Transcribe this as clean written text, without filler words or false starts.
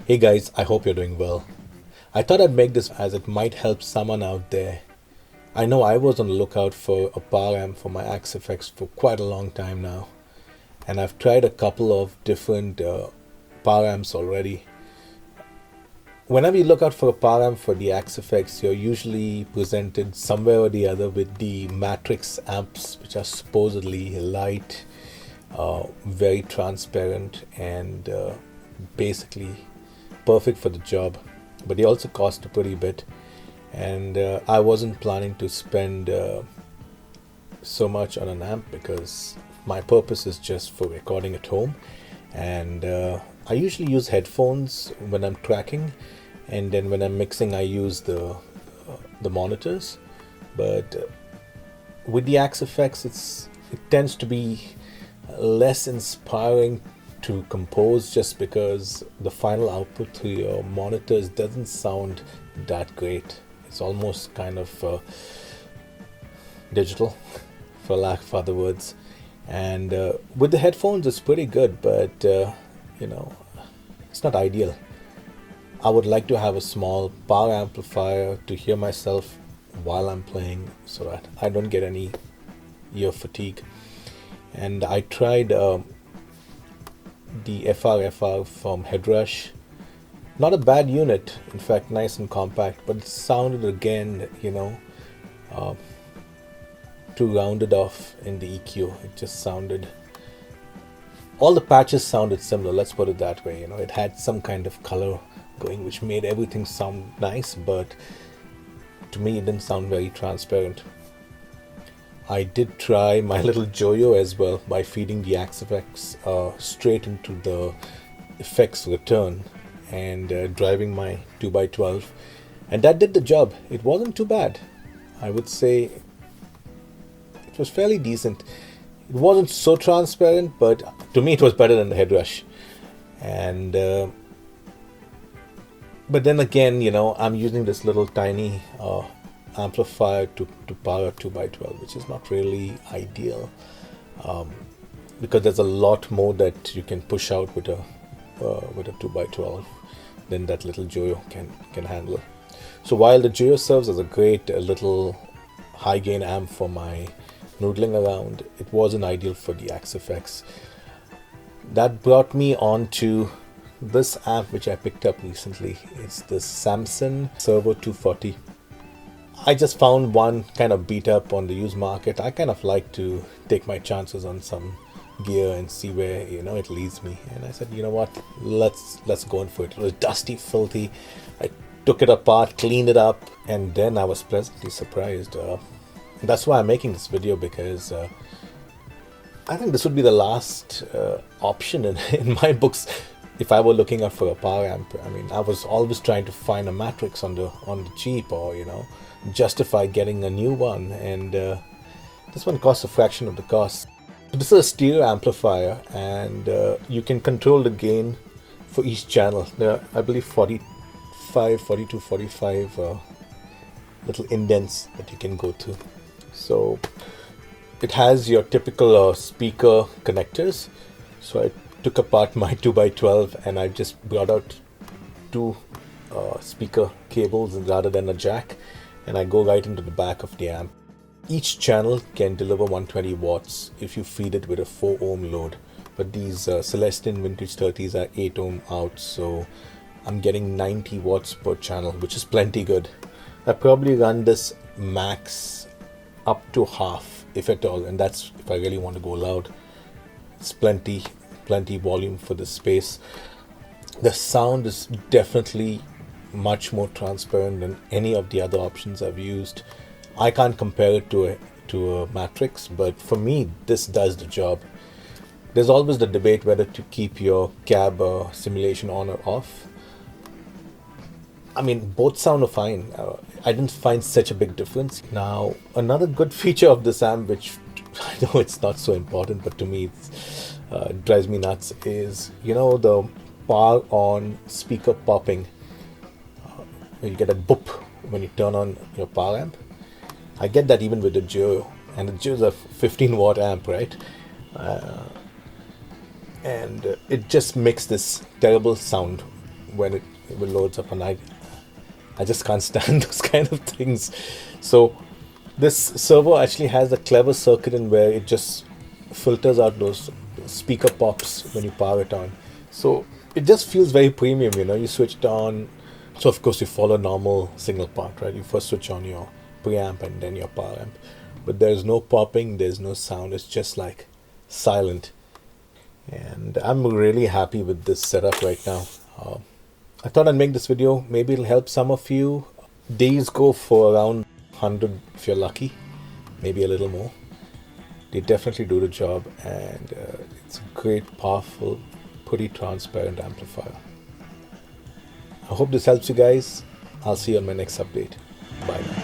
Hey guys, I hope you're doing well. I thought I'd make this as it might help someone out there. I know I was on the lookout for a power amp for my Axe effects for quite a long time now, and I've tried a couple of different power amps already. Whenever you look out for a power amp for the Axe effects, you're usually presented somewhere or the other with the Matrix amps, which are supposedly light, very transparent, and basically perfect for the job, but they also cost a pretty bit, and I wasn't planning to spend so much on an amp because my purpose is just for recording at home, and I usually use headphones when I'm tracking, and then when I'm mixing I use the monitors. But with the Axe effects, it tends to be less inspiring to compose just because the final output to your monitors doesn't sound that great. It's almost kind of digital, for lack of other words. And with the headphones, it's pretty good, but it's not ideal. I would like to have a small power amplifier to hear myself while I'm playing so that I don't get any ear fatigue. And I tried the FRFR from Headrush. Not a bad unit, in fact, nice and compact, but it sounded again, too rounded off in the EQ. It just sounded. All the patches sounded similar, let's put it that way. It had some kind of color going, which made everything sound nice, but to me, it didn't sound very transparent. I did try my little Joyo as well by feeding the Axe effects straight into the effects return and driving my 2x12, and that did the job. It wasn't too bad. I would say it was fairly decent. It wasn't so transparent, but to me it was better than the Headrush. And but then again, I'm using this little tiny amplifier to power 2x12, which is not really ideal, because there's a lot more that you can push out with a 2x12 than that little Joyo can handle. So while the Joyo serves as a great little high gain amp for my noodling around, it wasn't ideal for the Axe effects. That brought me on to this amp which I picked up recently. It's the Samson Servo 240. I just found one kind of beat up on the used market. I kind of like to take my chances on some gear and see where it leads me. And I said, you know what, let's go in for it. It was dusty, filthy. I took it apart, cleaned it up, and then I was pleasantly surprised. That's why I'm making this video, because I think this would be the last option in my books if I were looking out for a power amp. I mean, I was always trying to find a Matrix on the cheap, or justify getting a new one, and this one costs a fraction of the cost. So this is a stereo amplifier, and you can control the gain for each channel. There are, I believe, 45, 42, 45 little indents that you can go to. So it has your typical speaker connectors. So I took apart my 2x12 and I just brought out two speaker cables rather than a jack, and I go right into the back of the amp. Each channel can deliver 120 watts if you feed it with a 4 ohm load, but these Celestin Vintage 30s are 8 ohm out, so I'm getting 90 watts per channel, which is plenty good. I probably run this max up to half, if at all, and that's if I really want to go loud. It's plenty volume for the space. The sound is definitely much more transparent than any of the other options I've used. I can't compare it to a Matrix, but for me this does the job. There's always the debate whether to keep your cab simulation on or off. I mean, both sound fine. I didn't find such a big difference. Now, another good feature of this amp, which I know it's not so important, but to me it drives me nuts, is the power on speaker popping. You get a boop when you turn on your power amp. I get that even with the Joyo, and the Joyo is a 15 watt amp, right? And it just makes this terrible sound when it loads up, and I just can't stand those kind of things. So this servo actually has a clever circuit in where it just filters out those speaker pops when you power it on. So it just feels very premium, you switch it on. So of course you follow normal signal part, right? You first switch on your preamp and then your power amp. But there's no popping, there's no sound, it's just like silent. And I'm really happy with this setup right now. I thought I'd make this video, maybe it'll help some of you. Days go for around 100 if you're lucky, maybe a little more. They definitely do the job, and it's a great, powerful, pretty transparent amplifier. I hope this helps you guys. I'll see you on my next update. Bye now.